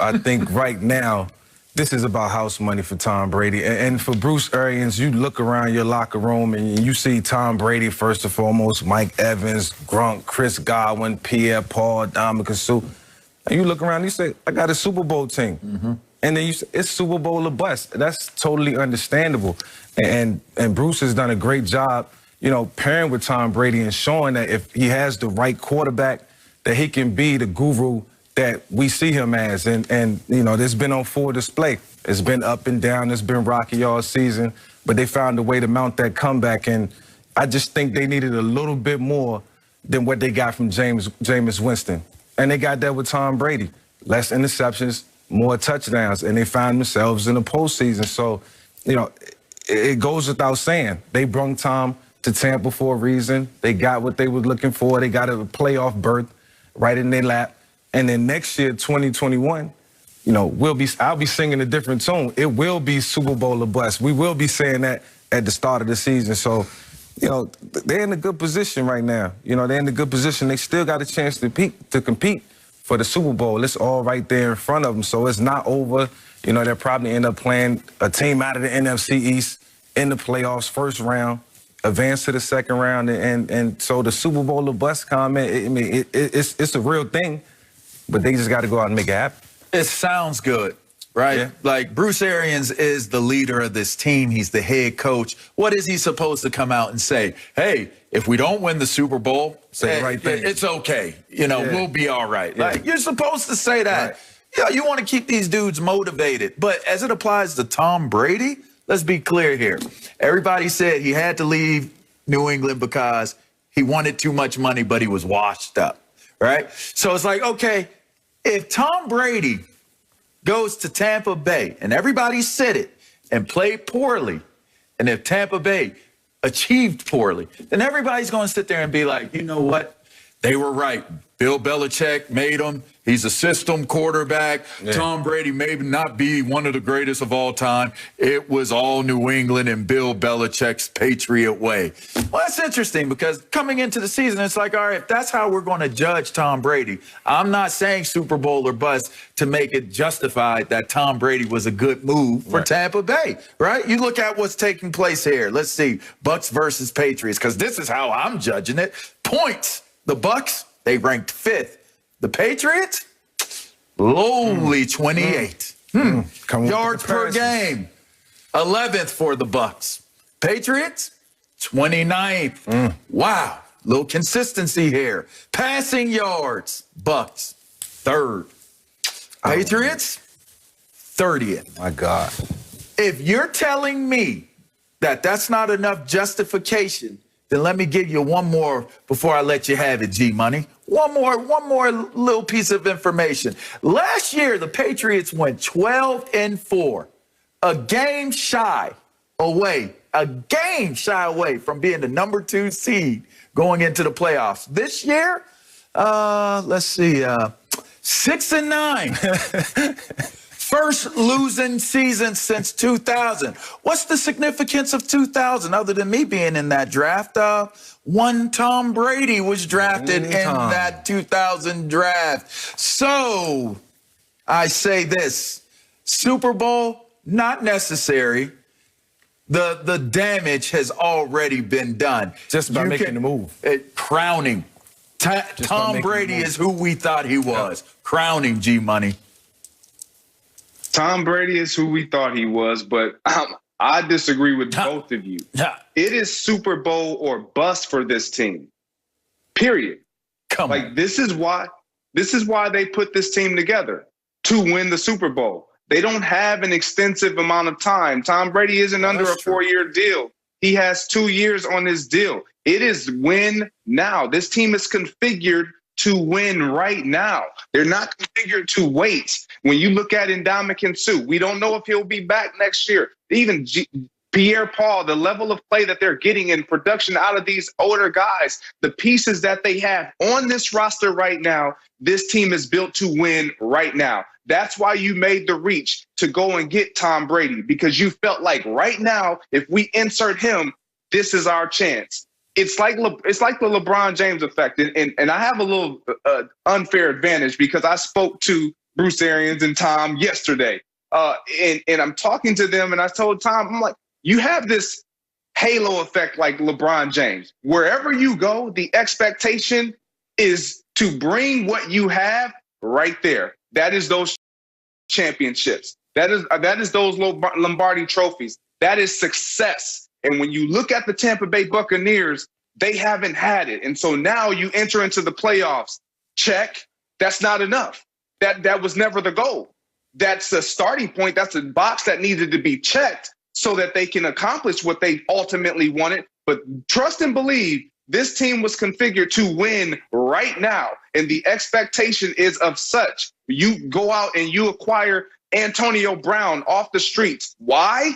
I think right now, this is about house money for Tom Brady. And for Bruce Arians, you look around your locker room and you see Tom Brady, first and foremost, Mike Evans, Gronk, Chris Godwin, Pierre-Paul, Dominican Sue. And you look around and you say, I got a Super Bowl team. And then you say, it's Super Bowl or bust. That's totally understandable. And Bruce has done a great job, you know, pairing with Tom Brady and showing that if he has the right quarterback, that he can be the guru that we see him as. And you know, this been on full display. It's been up and down. It's been rocky all season. But they found a way to mount that comeback. And I just think they needed a little bit more than what they got from Jameis Winston. And they got that with Tom Brady. Less interceptions, more touchdowns. And they found themselves in the postseason. So, you know, it goes without saying. They brung Tom to Tampa for a reason. They got what they were looking for. They got a playoff berth right in their lap. And then next year, 2021, you know, I'll be singing a different tune. It will be Super Bowl or bust. We will be saying that at the start of the season. So, you know, they're in a good position right now. You know, they're in a good position. They still got a chance to compete for the Super Bowl. It's all right there in front of them. So it's not over. You know, they'll probably end up playing a team out of the NFC East in the playoffs, first round, advance to the second round. And so the Super Bowl or bust comment, it's a real thing. But they just got to go out and make it happen. It sounds good, right? Yeah. Like Bruce Arians is the leader of this team. He's the head coach. What is he supposed to come out and say? Hey, if we don't win the Super Bowl, say the right thing. It's okay. You know, we'll be all right. Yeah. Like, you're supposed to say that. Right. Yeah, you want to keep these dudes motivated. But as it applies to Tom Brady, let's be clear here. Everybody said he had to leave New England because he wanted too much money, but he was washed up, right? So it's like, okay, if Tom Brady goes to Tampa Bay, and everybody said it, and played poorly, and if Tampa Bay achieved poorly, then everybody's going to sit there and be like, you know what? They were right. Bill Belichick made him. He's a system quarterback. Yeah. Tom Brady may not be one of the greatest of all time. It was all New England and Bill Belichick's Patriot way. Well, that's interesting because coming into the season, it's like, all right, if that's how we're going to judge Tom Brady, I'm not saying Super Bowl or bust to make it justified that Tom Brady was a good move for Tampa Bay, right? You look at what's taking place here. Let's see, Bucks versus Patriots, because this is how I'm judging it. Points, the Bucks, they ranked 5th. The Patriots, lowly 28. Yards per game, 11th for the Bucks. Patriots, 29th. Wow, little consistency here. Passing yards, Bucks, 3rd. Patriots, 30th. My God. If you're telling me that that's not enough justification, then let me give you one more before I let you have it, G-Money. One more little piece of information. Last year, the Patriots went 12-4, a game shy away from being the number 2 seed going into the playoffs. This year, let's see, 6-9. First losing season since 2000. What's the significance of 2000 other than me being in that draft? One Tom Brady was drafted in that 2000 draft. So I say this, Super Bowl, not necessary. The damage has already been done. Just by making the move. Crowning. Tom Brady is who we thought he was. Yeah. Crowning, G-Money. Tom Brady is who we thought he was, but I disagree with both of you. It is Super Bowl or bust for this team. Period. This is why they put this team together, to win the Super Bowl. They don't have an extensive amount of time. Tom Brady isn't under a 4-year deal. He has 2 years on his deal. It is win now. This team is configured to win right now. They're not configured to wait. When you look at Ndamukong Suh, we don't know if he'll be back next year. Even Pierre-Paul, the level of play that they're getting in production out of these older guys, the pieces that they have on this roster right now, this team is built to win right now. That's why you made the reach to go and get Tom Brady, because you felt like right now, if we insert him, this is our chance. It's like the LeBron James effect. And I have a little unfair advantage because I spoke to Bruce Arians and Tom yesterday. And I'm talking to them, and I told Tom, I'm like, you have this halo effect like LeBron James. Wherever you go, the expectation is to bring what you have right there. That is those championships. That is those Lombardi trophies. That is success. And when you look at the Tampa Bay Buccaneers, they haven't had it. And so now you enter into the playoffs. Check. That's not enough. That was never the goal. That's a starting point. That's a box that needed to be checked so that they can accomplish what they ultimately wanted. But trust and believe, this team was configured to win right now. And the expectation is of such. You go out and you acquire Antonio Brown off the streets. Why?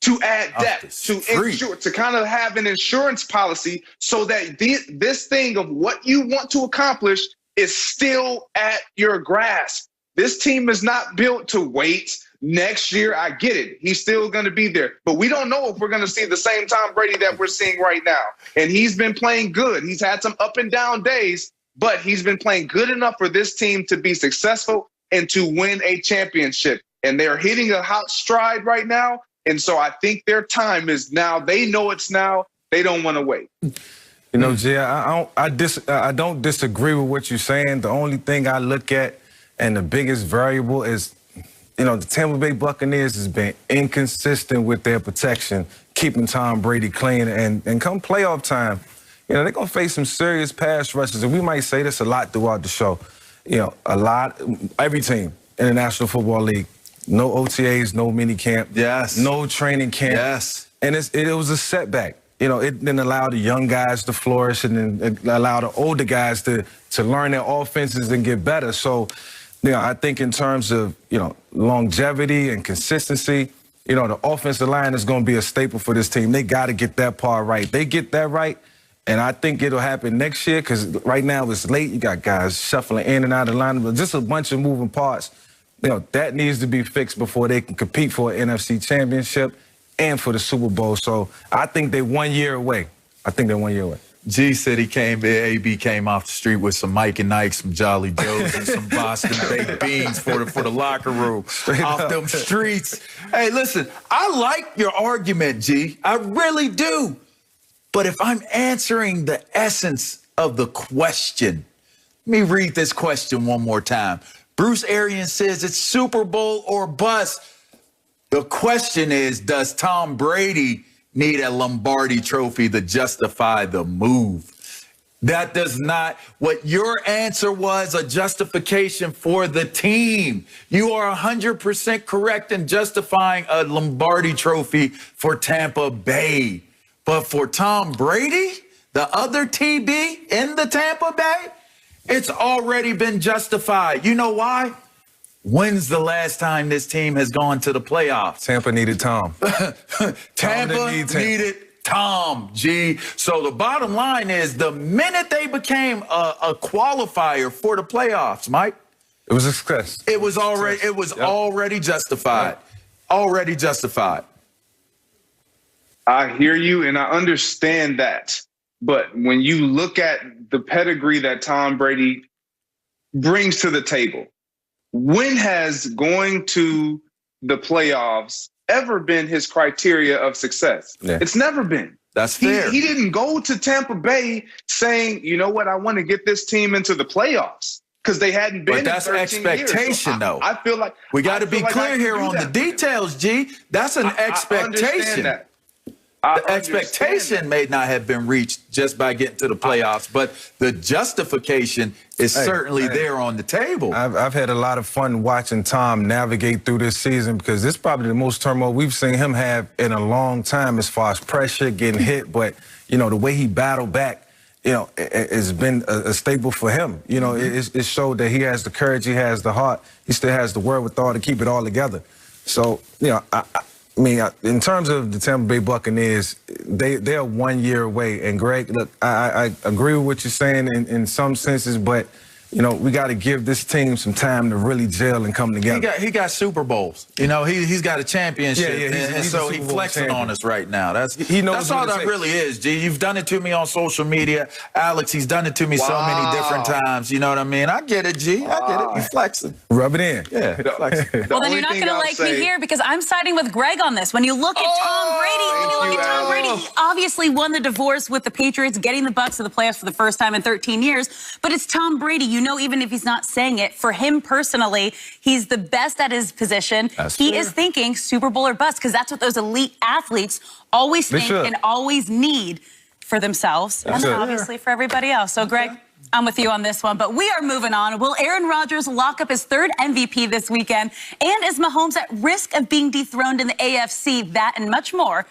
To add depth, to ensure, to kind of have an insurance policy so that this thing of what you want to accomplish is still at your grasp. This team is not built to wait next year. I get it. He's still going to be there. But we don't know if we're going to see the same Tom Brady that we're seeing right now. And he's been playing good. He's had some up and down days, but he's been playing good enough for this team to be successful and to win a championship. And they're hitting a hot stride right now. And so I think their time is now. They know it's now. They don't want to wait. You know, Jay, I don't disagree with what you're saying. The only thing I look at and the biggest variable is, you know, the Tampa Bay Buccaneers has been inconsistent with their protection, keeping Tom Brady clean. And come playoff time, you know, they're going to face some serious pass rushes. And we might say this a lot throughout the show. You know, every team in the National Football League, no OTAs, no mini camp. Yes. No training camp. Yes. And it was a setback. You know, it didn't allow the young guys to flourish and then allow the older guys to learn their offenses and get better. So, you know, I think in terms of, you know, longevity and consistency, you know, the offensive line is going to be a staple for this team. They got to get that part right. They get that right, and I think it'll happen next year because right now it's late. You got guys shuffling in and out of the line, but just a bunch of moving parts. You know, that needs to be fixed before they can compete for an NFC championship and for the Super Bowl. So I think they're 1 year away. G said AB came off the street with some Mike and Ike, some Jolly Joes, and some Boston baked beans for the locker room. Off them streets. Hey, listen, I like your argument, G. I really do. But if I'm answering the essence of the question, let me read this question one more time. Bruce Arians says it's Super Bowl or bust. The question is, does Tom Brady need a Lombardi trophy to justify the move? That does not, what your answer was, a justification for the team. You are 100% correct in justifying a Lombardi trophy for Tampa Bay. But for Tom Brady, the other TB in the Tampa Bay, it's already been justified. You know why? When's the last time this team has gone to the playoffs? Tampa needed Tom. Tampa needed Tom, G. So the bottom line is the minute they became a qualifier for the playoffs, Mike, it was a success. It was already justified. Already justified. I hear you and I understand that. But when you look at the pedigree that Tom Brady brings to the table, when has going to the playoffs ever been his criteria of success? Yeah. It's never been. That's fair. He didn't go to Tampa Bay saying, you know what, I want to get this team into the playoffs because they hadn't been. But that's expectation, so though. I feel like we got to be clear here on the details, G. That's an expectation. The expectation may not have been reached just by getting to the playoffs, but the justification is certainly there on the table. I've had a lot of fun watching Tom navigate through this season because it's probably the most turmoil we've seen him have in a long time as far as pressure, getting hit. But, you know, the way he battled back, you know, it's been a staple for him. You know, it showed that he has the courage, he has the heart, he still has the wherewithal to keep it all together. So, you know, I mean, in terms of the Tampa Bay Buccaneers, they're 1 year away. And Greg, look, I agree with what you're saying in some senses, but you know, we got to give this team some time to really gel and come together. He got Super Bowls. You know, he's got a championship. Yeah, and so he's flexing on us right now. That's all that really is, G. You've done it to me on social media. Alex, he's done it to me so many different times. You know what I mean? I get it, G. I get it. He's flexing. Rub it in. Yeah, flexing. Well, then you're not going to like me here because I'm siding with Greg on this. When you look at Tom Brady, he obviously won the divorce with the Patriots, getting the Bucs to the playoffs for the first time in 13 years. But it's Tom Brady. You know, even if he's not saying it, for him personally, he's the best at his position. He is thinking Super Bowl or bust because that's what those elite athletes always think and always need for themselves and obviously for everybody else. So, Greg, I'm with you on this one, but we are moving on. Will Aaron Rodgers lock up his third MVP this weekend? And is Mahomes at risk of being dethroned in the AFC? That and much more.